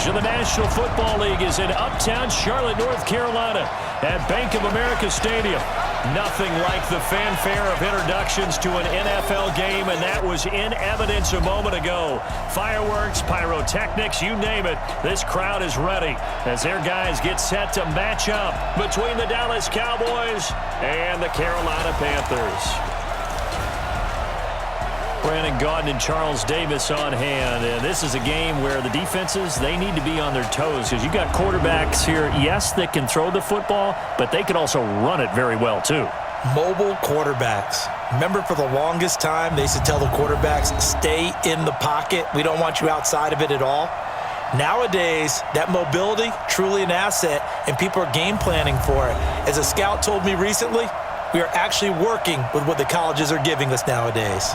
of the National Football League is in uptown Charlotte, North Carolina at Bank of America Stadium. Nothing like the fanfare of introductions to an NFL game, and that was in evidence a moment ago. Fireworks, pyrotechnics, you name it. This crowd is ready as their guys get set to match up between the Dallas Cowboys and the Carolina Panthers. Brandon Gaudin and Charles Davis on hand. And this is a game where the defenses, they need to be on their toes because you got quarterbacks here, yes, that can throw the football, but they can also run it very well too. Mobile quarterbacks. Remember, for the longest time, they used to tell the quarterbacks, stay in the pocket. We don't want you outside of it at all. Nowadays, that mobility, truly an asset, and people are game planning for it. As a scout told me recently, we are actually working with what the colleges are giving us nowadays.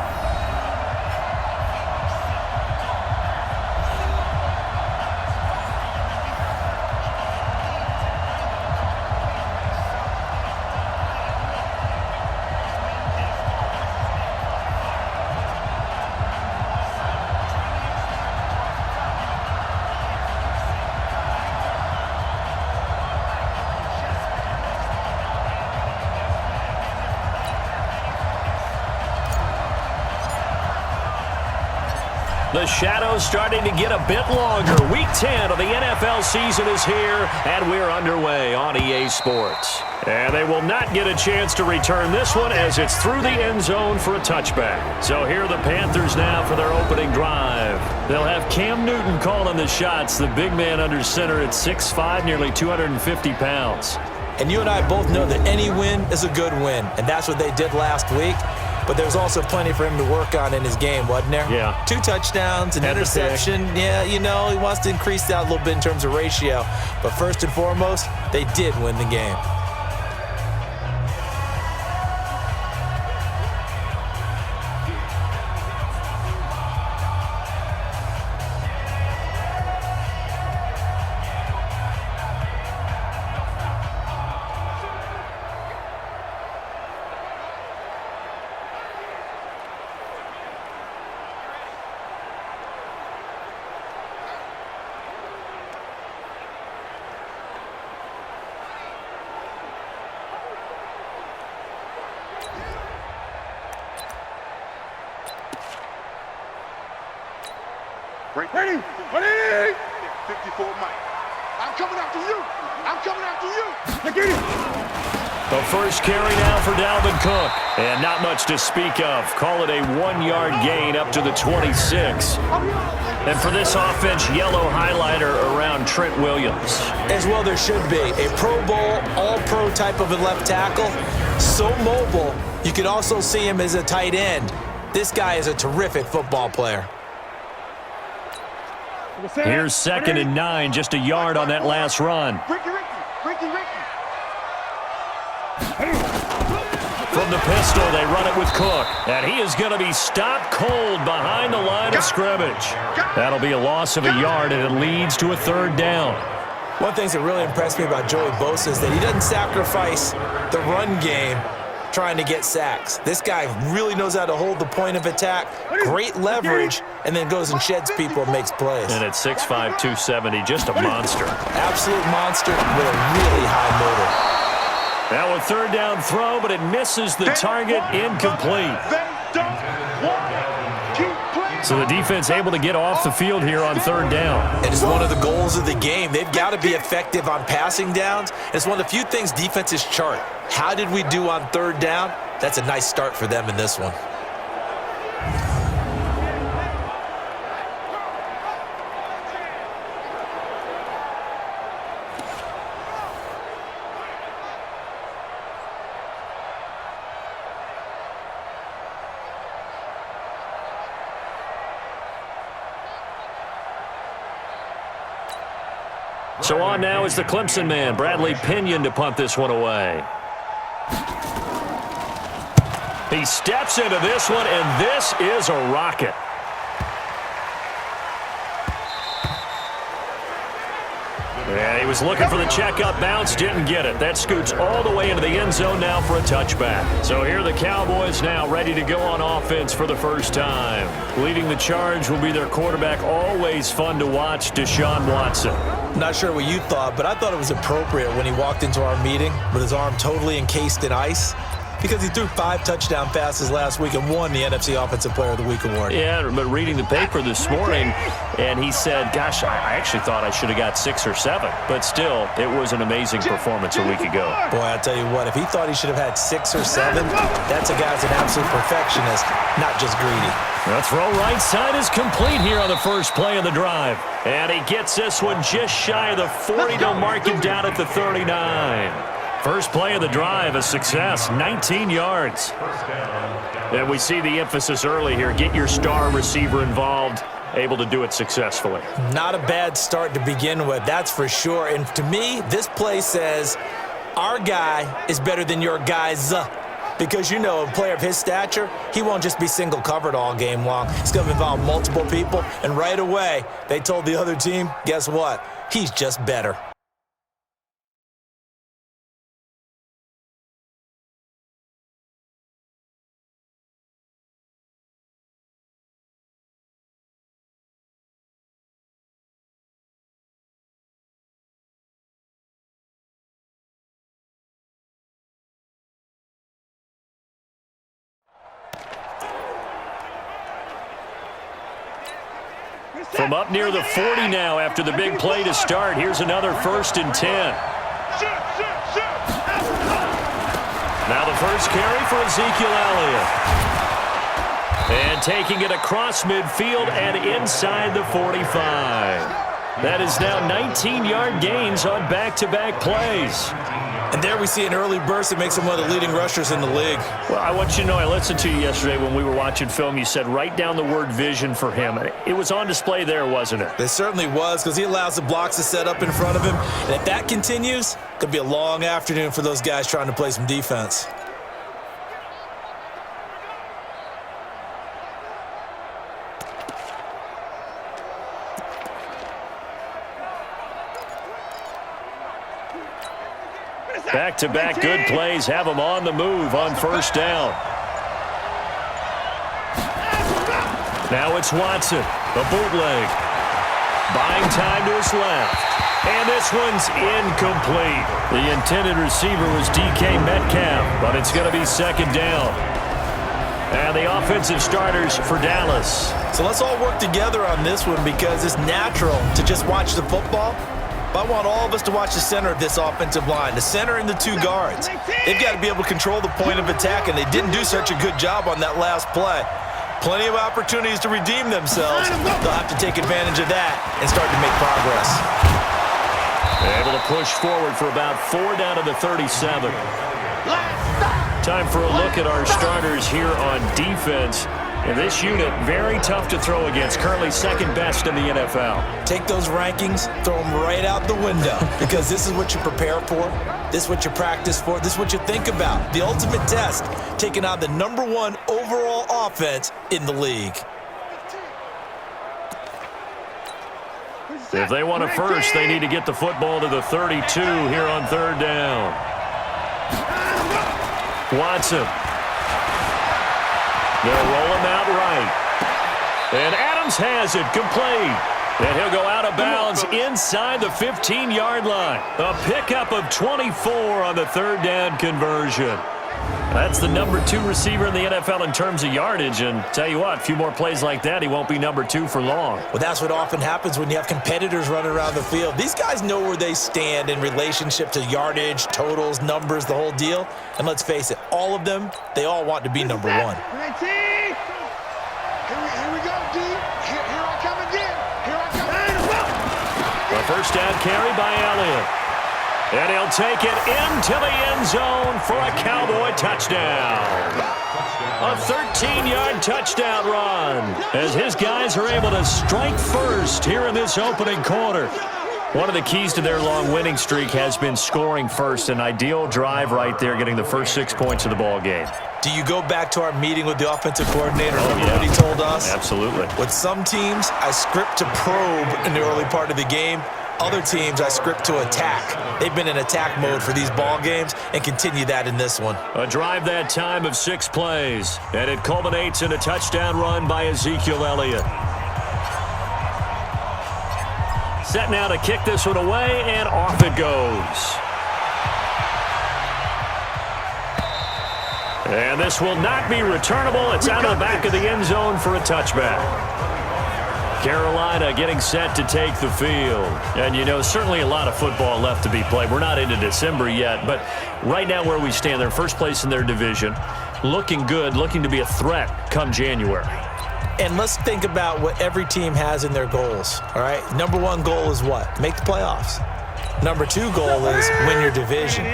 The shadow's starting to get a bit longer. Week 10 of the NFL season is here, and we're underway on EA Sports. And they will not get a chance to return this one as it's through the end zone for a touchback. So here are the Panthers now for their opening drive. They'll have Cam Newton calling the shots, the big man under center at 6'5", nearly 250 pounds. And you and I both know that any win is a good win, and that's what they did last week. But there's also plenty for him to work on in his game, wasn't there? Yeah. 2 touchdowns, an interception. Yeah, you know, he wants to increase that a little bit in terms of ratio. But first and foremost, they did win the game. Ready? 54 Mike. I'm coming after you. I'm coming after you. Get it. The first carry now for Dalvin Cook. And not much to speak of. Call it a 1-yard gain up to the 26. And for this offense, yellow highlighter around Trent Williams. As well there should be. A Pro Bowl, all-pro type of a left tackle. So mobile, you could also see him as a tight end. This guy is a terrific football player. Here's 2nd and 9, just a yard on that last run. From the pistol, they run it with Cook. And he is going to be stopped cold behind the line of scrimmage. That'll be a loss of a yard, and it leads to a 3rd down. One of the things that really impressed me about Joey Bosa is that he doesn't sacrifice the run game trying to get sacks. This guy really knows how to hold the point of attack, great leverage, and then goes and sheds people and makes plays. And at 6'5", 270, just a monster. Absolute monster with a really high motor. Now a 3rd down throw, but it misses the target, incomplete. So the defense able to get off the field here on 3rd down. It is one of the goals of the game. They've got to be effective on passing downs. It's one of the few things defenses chart. How did we do on 3rd down? That's a nice start for them in this one. So on now is the Clemson man, Bradley Pinion, to punt this one away. He steps into this one, and this is a rocket. And he was looking for the checkup bounce, didn't get it. That scoots all the way into the end zone now for a touchback. So here are the Cowboys now ready to go on offense for the first time. Leading the charge will be their quarterback, always fun to watch, Deshaun Watson. Not sure what you thought, but I thought it was appropriate when he walked into our meeting with his arm totally encased in ice, because he threw 5 touchdown passes last week and won the NFC Offensive Player of the Week award. Yeah, but reading the paper this morning, and he said, gosh, I actually thought I should have got 6 or 7. But still, it was an amazing performance a week ago. Boy, I tell you what, if he thought he should have had 6 or 7, that's a guy's an absolute perfectionist, not just greedy. The throw right side is complete here on the first play of the drive. And he gets this one just shy of the 40. They'll mark him down at the 39. First play of the drive, a success, 19 yards. And we see the emphasis early here. Get your star receiver involved, able to do it successfully. Not a bad start to begin with, that's for sure. And to me, this play says, our guy is better than your guys. Because, you know, a player of his stature, he won't just be single covered all game long. He's going to involve multiple people. And right away, they told the other team, guess what? He's just better. From up near the 40 now after the big play to start. Here's another 1st and 10. Now the first carry for Ezekiel Elliott. And taking it across midfield and inside the 45. That is now 19-yard gains on back-to-back plays. And there we see an early burst that makes him one of the leading rushers in the league. Well, I want you to know, I listened to you yesterday when we were watching film. You said write down the word vision for him. It was on display there, wasn't it? It certainly was, because he allows the blocks to set up in front of him. And if that continues, it could be a long afternoon for those guys trying to play some defense. Back-to-back good plays have him on the move on first down. Now it's Watson, a bootleg. Buying time to his left. And this one's incomplete. The intended receiver was DK Metcalf, but it's going to be 2nd down. And the offensive starters for Dallas. So let's all work together on this one, because it's natural to just watch the football. But I want all of us to watch the center of this offensive line, the center and the 2 guards. They've got to be able to control the point of attack, and they didn't do such a good job on that last play. Plenty of opportunities to redeem themselves. They'll have to take advantage of that and start to make progress. Able to push forward for about 4 down to the 37. Time for a look at our starters here on defense. And this unit, very tough to throw against, currently 2nd best in the NFL. Take those rankings, throw them right out the window, because this is what you prepare for, this is what you practice for, this is what you think about. The ultimate test, taking on the #1 overall offense in the league. If they want a first, they need to get the football to the 32 here on 3rd down. Watson. They'll roll him out right. And Adams has it complete. And he'll go out of bounds inside the 15-yard line. A pickup of 24 on the 3rd down conversion. That's the #2 receiver in the NFL in terms of yardage. And tell you what, a few more plays like that, he won't be #2 for long. Well, that's what often happens when you have competitors running around the field. These guys know where they stand in relationship to yardage, totals, numbers, the whole deal. And let's face it, all of them, they all want to be #1. Here we go, D. Here I come again. Here I come. A first down carry by Elliott. And he'll take it into the end zone for a Cowboy touchdown. A 13-yard touchdown run as his guys are able to strike first here in this opening quarter. One of the keys to their long winning streak has been scoring first. An ideal drive right there, getting the first 6 points of the ball game. Do you go back to our meeting with the offensive coordinator? Remember what he told us? Absolutely. With some teams, I script to probe in the early part of the game. Other teams I script to attack. They've been in attack mode for these ball games and continue that in this one. A drive that time of 6 plays, and it culminates in a touchdown run by Ezekiel Elliott. Set now to kick this one away, and off it goes. And this will not be returnable. It's out of the back of the end zone for a touchback. Carolina getting set to take the field. And, you know, certainly a lot of football left to be played. We're not into December yet, but right now where we stand, they're first place in their division. Looking good, looking to be a threat come January. And let's think about what every team has in their goals, all right? Number 1 goal is what? Make the playoffs. Number 2 goal is win your division.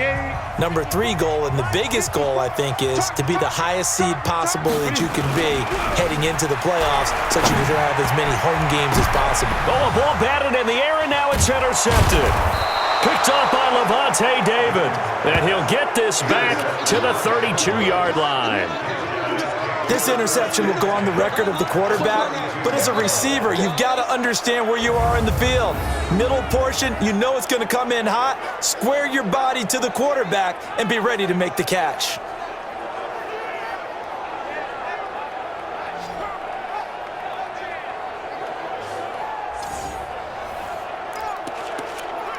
Number 3 goal, and the biggest goal, I think, is to be the highest seed possible that you can be heading into the playoffs so that you can have as many home games as possible. Oh, a ball batted in the air, and now it's intercepted. Picked off by Levante David. And he'll get this back to the 32-yard line. This interception will go on the record of the quarterback, but as a receiver, you've got to understand where you are in the field. Middle portion, you know it's going to come in hot. Square your body to the quarterback and be ready to make the catch.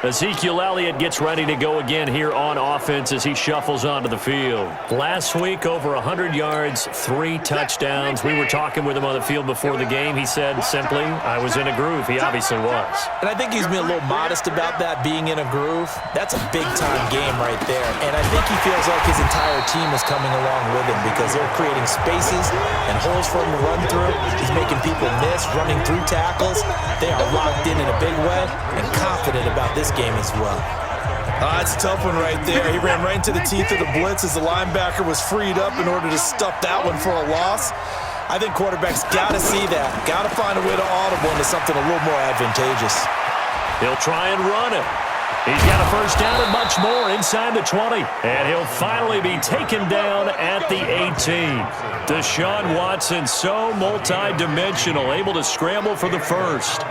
Ezekiel Elliott gets ready to go again here on offense as he shuffles onto the field. Last week, over 100 yards, 3 touchdowns. We were talking with him on the field before the game. He said simply, I was in a groove. He obviously was. And I think he's been a little modest about that, being in a groove. That's a big-time game right there. And I think he feels like his entire team is coming along with him because they're creating spaces and holes for him to run through. He's making people miss, running through tackles. They are locked in a big way and confident about this game as well. It's a tough one right there. He ran right into the teeth of the blitz as the linebacker was freed up in order to stuff that one for a loss. I think quarterbacks got to see that. Got to find a way to audible into something a little more advantageous. He'll try and run it. He's got a first down and much more inside the 20. And he'll finally be taken down at the 18. Deshaun Watson, so multi-dimensional, able to scramble for the first.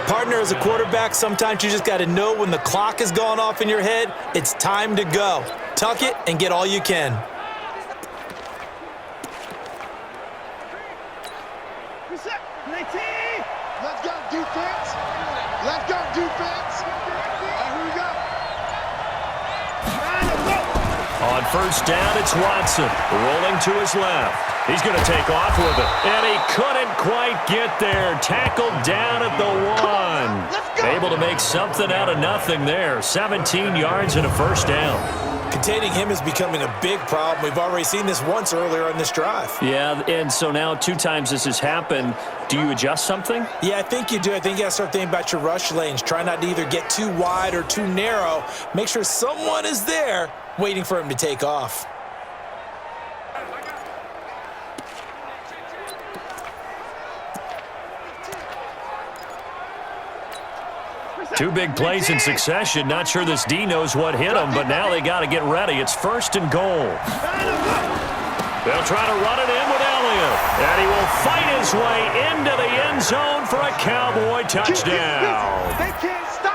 Partner, as a quarterback, sometimes you just got to know when the clock has gone off in your head, it's time to go. Tuck it and get all you can. Reset. 19. Let's go, defense. Let's go, defense. Here we go. On first down, it's Watson rolling to his left. He's going to take off with it. And he couldn't quite get there. Tackled down at the 1. Able to make something out of nothing there. 17 yards and a first down. Containing him is becoming a big problem. We've already seen this once earlier in this drive. Yeah, and so now 2 times this has happened. Do you adjust something? Yeah, I think you do. I think you got to start thinking about your rush lanes. Try not to either get too wide or too narrow. Make sure someone is there waiting for him to take off. Two big plays in succession. Not sure this D knows what hit him, but now they got to get ready. It's first and goal. They'll try to run it in with Elliott, and he will fight his way into the end zone for a Cowboy touchdown.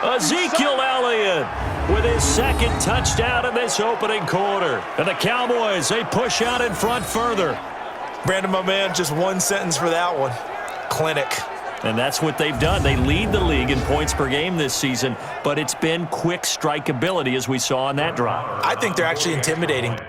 Ezekiel Elliott with his second touchdown in this opening quarter. And the Cowboys, they push out in front further. Brandon, my man, just one sentence for that one. Clinic. And that's what they've done. They lead the league in points per game this season, but it's been quick strike ability as we saw on that drive. I think they're actually intimidating.